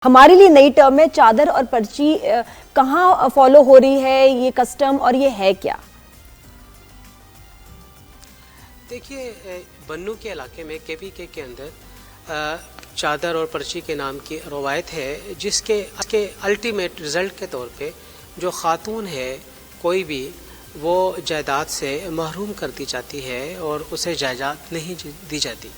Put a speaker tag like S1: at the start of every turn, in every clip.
S1: ہمارے لیے نئی ٹرم ہے چادر اور پرچی کہاں فالو ہو رہی ہے یہ کسٹم اور یہ ہے کیا؟
S2: دیکھیے بنو کے علاقے میں KPK کے اندر چادر اور پرچی کے نام کی روایت ہے جس کے الٹیمیٹ رزلٹ کے طور پہ جو خاتون ہے کوئی بھی وہ جائیداد سے محروم کر دی جاتی ہے اور اسے جائیداد نہیں دی جاتی۔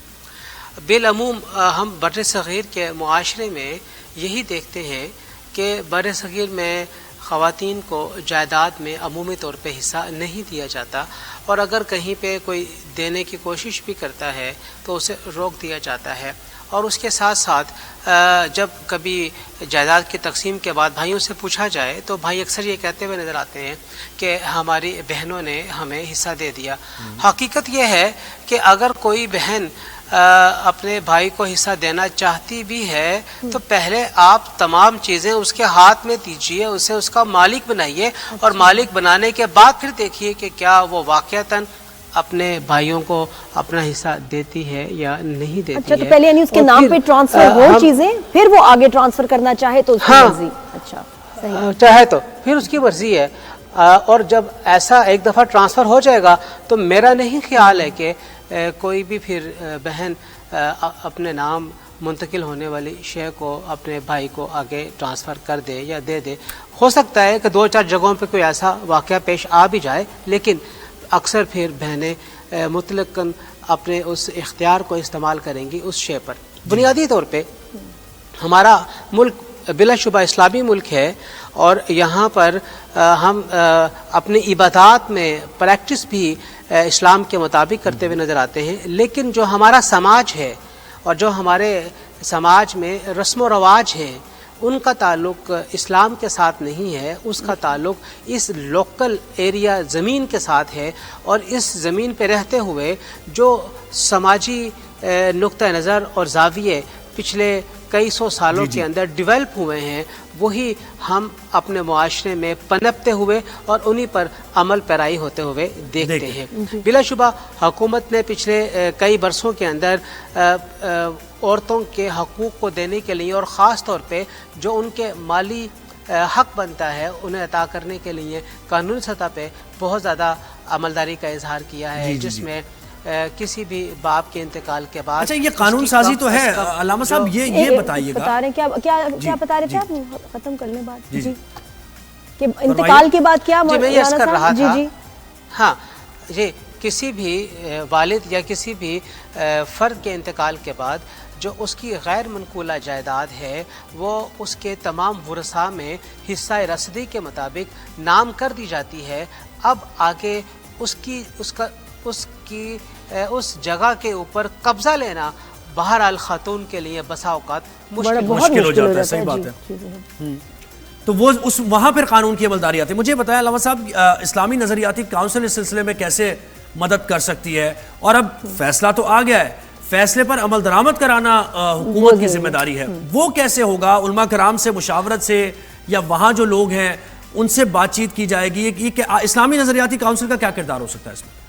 S2: بالعموم ہم بر صغیر کے معاشرے میں یہی دیکھتے ہیں کہ بر صغیر میں خواتین کو جائیداد میں عمومی طور پہ حصہ نہیں دیا جاتا، اور اگر کہیں پہ کوئی دینے کی کوشش بھی کرتا ہے تو اسے روک دیا جاتا ہے۔ اور اس کے ساتھ ساتھ جب کبھی جائیداد کی تقسیم کے بعد بھائیوں سے پوچھا جائے تو بھائی اکثر یہ کہتے ہوئے نظر آتے ہیں کہ ہماری بہنوں نے ہمیں حصہ دے دیا۔ حقیقت یہ ہے کہ اگر کوئی بہن اپنے بھائی کو حصہ دینا چاہتی بھی ہے تو پہلے آپ تمام چیزیں اس کے ہاتھ میں دیجئے، اسے اس کا مالک بنائیے، اور مالک بنانے کے بعد پھر دیکھیے کہ کیا وہ واقعتاً اپنے بھائیوں کو اپنا حصہ دیتی ہے یا نہیں دیتی ہے۔
S1: اچھا، تو پہلے یعنی اس کے نام پہ ٹرانسفر ہو چیزیں، پھر وہ آگے ٹرانسفر کرنا چاہے تو اس کی مرضی۔ اچھا، صحیح،
S2: چاہے تو پھر اس کی مرضی ہے۔ اور جب ایسا ایک دفعہ ٹرانسفر ہو جائے گا تو میرا نہیں خیال ہے کہ کوئی بھی پھر بہن اپنے نام منتقل ہونے والی شے کو اپنے بھائی کو آگے ٹرانسفر کر دے یا دے دے۔ ہو سکتا ہے کہ 2-4 جگہوں پہ کوئی ایسا واقعہ پیش آ بھی جائے، لیکن اکثر پھر بہنیں مطلقاً اپنے اس اختیار کو استعمال کریں گی اس شے پر۔ بنیادی طور پہ ہمارا ملک بلا شبہ اسلامی ملک ہے، اور یہاں پر ہم اپنی عبادات میں پریکٹس بھی اسلام کے مطابق کرتے ہوئے نظر آتے ہیں، لیکن جو ہمارا سماج ہے اور جو ہمارے سماج میں رسم و رواج ہیں ان کا تعلق اسلام کے ساتھ نہیں ہے، اس کا تعلق اس لوکل ایریا زمین کے ساتھ ہے، اور اس زمین پہ رہتے ہوئے جو سماجی نقطہ نظر اور زاویے پچھلے کئی سو سالوں کے اندر ڈیولپ ہوئے ہیں وہی ہم اپنے معاشرے میں پنپتے ہوئے اور انہی پر عمل پیرائی ہوتے ہوئے دیکھتے ہیں۔ بلا شبہ حکومت نے پچھلے کئی برسوں کے اندر عورتوں کے حقوق کو دینے کے لیے اور خاص طور پہ جو ان کے مالی حق بنتا ہے انہیں عطا کرنے کے لیے قانونی سطح پہ بہت زیادہ عملداری کا اظہار کیا ہے، جس میں کسی بھی باپ کے انتقال کے بعد۔
S3: اچھا، یہ قانون سازی تو ہے علامہ صاحب، یہ بتائیے گا
S1: بتا رہے ہیں کیا بتا رہے تھے آپ ختم کرنے بعد جی کہ انتقال کے بعد کیا
S2: میں یہ عرض کر رہا تھا، ہاں جی، کسی بھی والد یا کسی بھی فرد کے انتقال کے بعد جو اس کی غیر منقولہ جائیداد ہے وہ اس کے تمام ورثاء میں حصہ رسدی کے مطابق نام کر دی جاتی ہے۔ اب آگے اس جگہ کے اوپر قبضہ لینا بہرحال خاتون کے لیے بسا اوقات
S3: مشکل ہو جاتا ہے۔ صحیح بات ہے، تو وہ وہاں پھر قانون کی عملداری آتی ہے۔ مجھے بتایا علامہ صاحب، اسلامی نظریاتی کونسل اس سلسلے میں کیسے مدد کر سکتی ہے؟ اور اب فیصلہ تو آ گیا ہے، فیصلے پر عمل درآمد کرانا حکومت کی ذمہ داری ہے، وہ کیسے ہوگا؟ علماء کرام سے مشاورت سے، یا وہاں جو لوگ ہیں ان سے بات چیت کی جائے گی؟ کہ اسلامی نظریاتی کونسل کا کیا کردار ہو سکتا ہے اس میں؟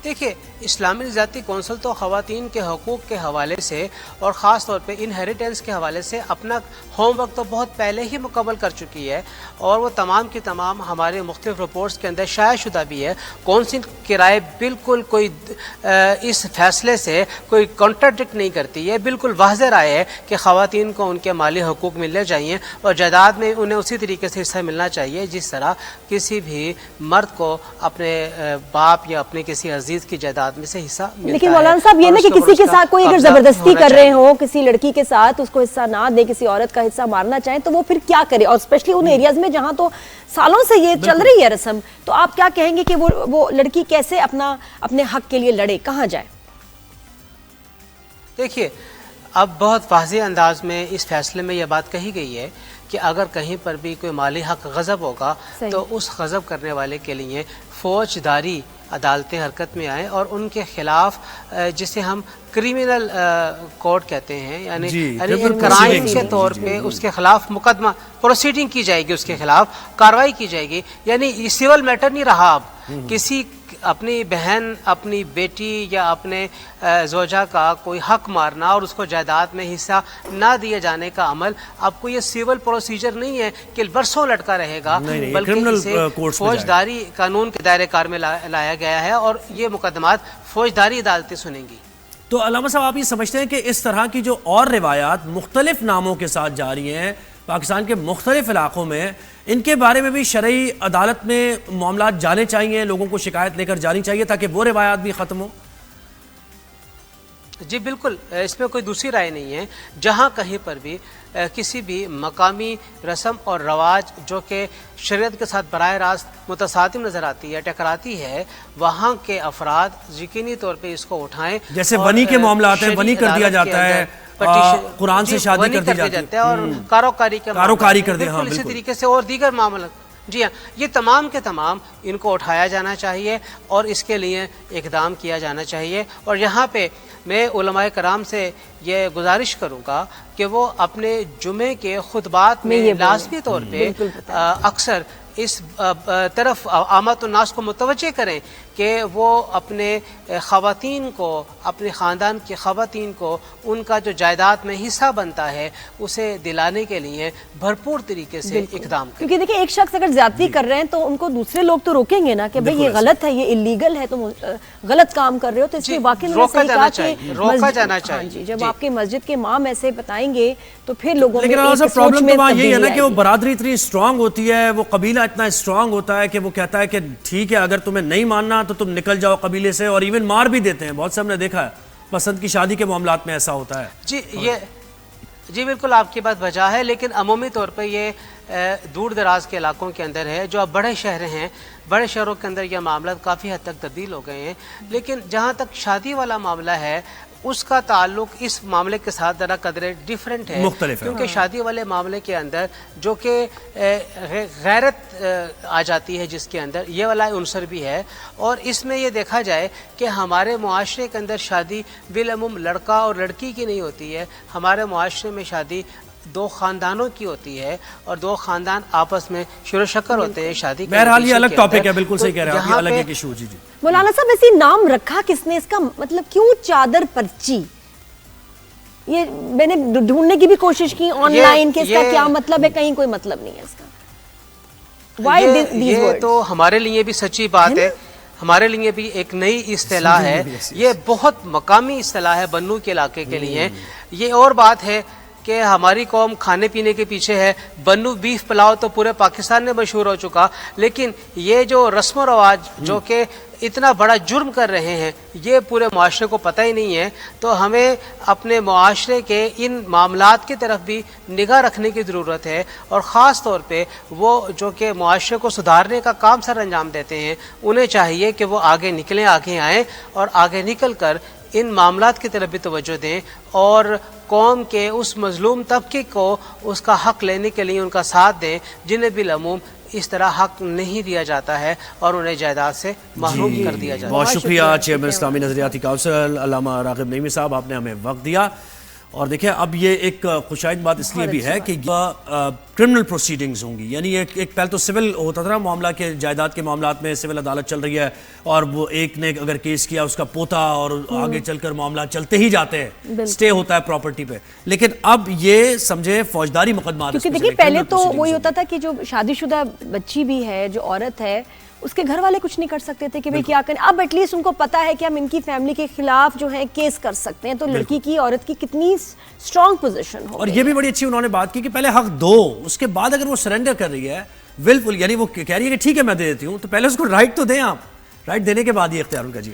S2: دیکھیے، اسلامی نظریاتی کونسل تو خواتین کے حقوق کے حوالے سے اور خاص طور پہ انہیریٹنس کے حوالے سے اپنا ہوم ورک تو بہت پہلے ہی مکمل کر چکی ہے، اور وہ تمام کی تمام ہمارے مختلف رپورٹس کے اندر شائع شدہ بھی ہے۔ کونسل کی رائے بالکل کوئی اس فیصلے سے کوئی کانٹراڈکٹ نہیں کرتی ہے، بالکل واضح رائے ہے کہ خواتین کو ان کے مالی حقوق ملنے چاہیے اور جائیداد میں انہیں اسی طریقے سے حصہ ملنا چاہیے جس طرح کسی بھی مرد کو اپنے باپ یا اپنے کسی عزیز کی جائیداد میں سے حصہ ملتا ہے۔
S1: لیکن مولانا صاحب یہ نا کہ کسی کے ساتھ کوئی اگر زبردستی کر رہے ہوں کسی لڑکی کے ساتھ اس کو حصہ نہ دے، کسی عورت کا حصہ مارنا چاہیں تو وہ پھر کیا کرے؟ اور اسپیشلی ان ایریاز میں جہاں تو سالوں سے یہ چل رہی ہے رسم، تو آپ کیا کہیں گے کہ وہ لڑکی کیسے اپنے حق کے لیے لڑے، کہاں جائے؟
S2: دیکھیے، اب بہت واضح انداز میں اس فیصلے میں یہ بات کہی گئی ہے کہ اگر کہیں پر بھی کوئی مالی حق غصب ہوگا تو اس غصب کرنے والے کے لیے فوجداری عدالتیں حرکت میں آئیں اور ان کے خلاف جسے ہم کریمنل کوڈ کہتے ہیں، یعنی کرائم کے طور پہ اس کے خلاف مقدمہ پروسیڈنگ کی جائے گی، اس کے خلاف کاروائی کی جائے گی۔ یعنی یہ سول میٹر نہیں رہا، اب کسی اپنی بہن، اپنی بیٹی یا اپنے زوجہ کا کوئی حق مارنا اور اس کو جائیداد میں حصہ نہ دیے جانے کا عمل، اب کو یہ سیول پروسیجر نہیں ہے کہ برسوں لٹکا رہے گا، بلکہ اسے فوجداری قانون کے دائرے کار میں لایا گیا ہے اور یہ مقدمات فوجداری عدالتیں سنیں گی۔
S3: تو علامہ صاحب آپ یہ سمجھتے ہیں کہ اس طرح کی جو اور روایات مختلف ناموں کے ساتھ جاری ہیں پاکستان کے مختلف علاقوں میں، ان کے بارے میں بھی شرعی عدالت میں معاملات جانے چاہیے، لوگوں کو شکایت لے کر جانی چاہیے تاکہ وہ روایات بھی ختم ہو؟
S2: جی بالکل، اس میں کوئی دوسری رائے نہیں ہے۔ جہاں کہیں پر بھی کسی بھی مقامی رسم اور رواج جو کہ شریعت کے ساتھ براہ راست متصادم نظر آتی ہے، ٹکراتی ہے، وہاں کے افراد یقینی طور پہ اس کو اٹھائیں۔
S3: جیسے ونی کے معاملات ہیں، ونی کر دیا جاتا ہے، قرآن سے شادی کر دی جاتی ہے
S2: اور کاروکاری
S3: کر دیا، ہاں
S2: اسی طریقے سے اور دیگر معاملات، جی ہاں، یہ تمام کے تمام ان کو اٹھایا جانا چاہیے اور اس کے لیے اقدام کیا جانا چاہیے۔ اور یہاں پہ میں علماء کرام سے یہ گزارش کروں گا کہ وہ اپنے جمعے کے خطبات میں لازمی طور پہ اکثر اس طرف عامت الناس کو متوجہ کریں کہ وہ اپنے خواتین کو، اپنے خاندان کی خواتین کو ان کا جو جائیداد میں حصہ بنتا ہے اسے دلانے کے لیے بھرپور طریقے سے اقدام کریں۔
S1: کیونکہ دیکھیں ایک شخص اگر زیادتی کر رہے ہیں تو ان کو دوسرے لوگ تو روکیں گے نا کہ بھئی یہ غلط ہے، یہ اللیگل ہے، تم غلط کام کر رہے ہو، تو اس لیے واقعی
S2: روکا جانا چاہیے۔
S1: جب آپ کے مسجد کے امام ایسے بتائیں گے تو پھر لوگوں میں
S3: لیکن پرابلم تو وہاں یہی ہے نا کہ وہ برادری اتنی اسٹرانگ ہوتی ہے، وہ قبیلہ اتنا اسٹرانگ ہوتا ہے کہ وہ کہتا ہے کہ ٹھیک ہے اگر تمہیں نہیں ماننا تو تم نکل جاؤ قبیلے سے، اور ایون مار بھی دیتے ہیں۔ بہت سے ہم نے دیکھا ہے پسند کی شادی کے معاملات میں ایسا ہوتا ہے۔
S2: جی بالکل آپ کی بات بجا ہے، لیکن عمومی طور پہ یہ دور دراز کے علاقوں کے اندر ہے، جو اب بڑے شہر ہیں، بڑے شہروں کے اندر یہ معاملات کافی حد تک تبدیل ہو گئے ہیں۔ لیکن جہاں تک شادی والا معاملہ ہے اس کا تعلق اس معاملے کے ساتھ ذرا قدرے ڈیفرنٹ ہے،
S3: مختلف ہے،
S2: کیونکہ شادی والے معاملے کے اندر جو کہ غیرت آ جاتی ہے جس کے اندر، یہ والا عنصر بھی ہے۔ اور اس میں یہ دیکھا جائے کہ ہمارے معاشرے کے اندر شادی بالعموم لڑکا اور لڑکی کی نہیں ہوتی ہے، ہمارے معاشرے میں شادی دو خاندانوں کی ہوتی ہے اور دو خاندان آپس میں شروع شکر ہوتے ہیں شادی کے۔
S3: بہرحال یہ الگ ٹاپک ہے، بالکل صحیح کہہ رہے ہیں آپ، الگ ایک ایشو۔ جی
S1: مولانا صاحب ایسی نام رکھا کس نے، اس کا مطلب کیوں چادر پرچی؟ یہ میں نے ڈھونڈنے کی بھی کوشش کی آن لائن کہ اس کا کیا مطلب ہے، کہیں کوئی مطلب نہیں ہے اس کا۔
S2: یہ تو ہمارے لیے بھی سچی بات ہے، ہمارے لیے بھی ایک نئی اصطلاح ہے، یہ بہت مقامی اصطلاح ہے بنو کے علاقے کے لیے۔ یہ اور بات ہے کہ ہماری قوم کھانے پینے کے پیچھے ہے، بنو بیف پلاؤ تو پورے پاکستان میں مشہور ہو چکا، لیکن یہ جو رسم و رواج جو کہ اتنا بڑا جرم کر رہے ہیں یہ پورے معاشرے کو پتہ ہی نہیں ہے۔ تو ہمیں اپنے معاشرے کے ان معاملات کی طرف بھی نگاہ رکھنے کی ضرورت ہے، اور خاص طور پہ وہ جو کہ معاشرے کو سدھارنے کا کام سر انجام دیتے ہیں انہیں چاہیے کہ وہ آگے نکلیں، آگے آئیں اور آگے نکل کر ان معاملات کی طرف بھی توجہ دیں اور قوم کے اس مظلوم طبقے کو اس کا حق لینے کے لیے ان کا ساتھ دیں جنہیں بالعموم اس طرح حق نہیں دیا جاتا ہے اور انہیں جائیداد سے محروم کر دیا جاتا ہے۔
S3: بہت شکریہ چیئرمین اسلامی نظریاتی کونسل علامہ راغب نعیمی صاحب، آپ نے ہمیں وقت دیا۔ اور دیکھیں اب یہ ایک خوشائند بات اس لیے بھی ہے کہ کرمنل پروسیڈنگز ہوں گی، یعنی ایک پہلے تو سول ہوتا تھا معاملہ کے جائیداد کے معاملات میں سول عدالت چل رہی ہے اور وہ ایک نے اگر کیس کیا اس کا پوتا اور آگے چل کر معاملات چلتے ہی جاتے ہیں، سٹے ہوتا ہے پراپرٹی پہ، لیکن اب یہ سمجھے فوجداری مقدمات۔
S1: کیونکہ دیکھیے پہلے تو وہی ہوتا تھا کہ جو شادی شدہ بچی بھی ہے، جو عورت ہے، اس کے گھر والے کچھ نہیں کر سکتے تھے کہ بھئی کیا کریں۔ اب ایٹ لیسٹ ان کو پتا ہے کہ ہم ان کی فیملی کے خلاف جو ہے کیس کر سکتے ہیں، تو لڑکی کی، عورت کی کتنی اسٹرانگ پوزیشن ہو۔
S3: اور یہ بھی بڑی اچھی انہوں نے بات کی کہ پہلے حق دو، اس کے بعد اگر وہ سرنڈر کر رہی ہے ولفل، یعنی وہ کہہ رہی ہے کہ ٹھیک ہے میں دے دیتی ہوں، تو پہلے اس کو رائٹ تو دیں آپ، رائٹ دینے کے بعد یہ اختیار ان کا۔ جی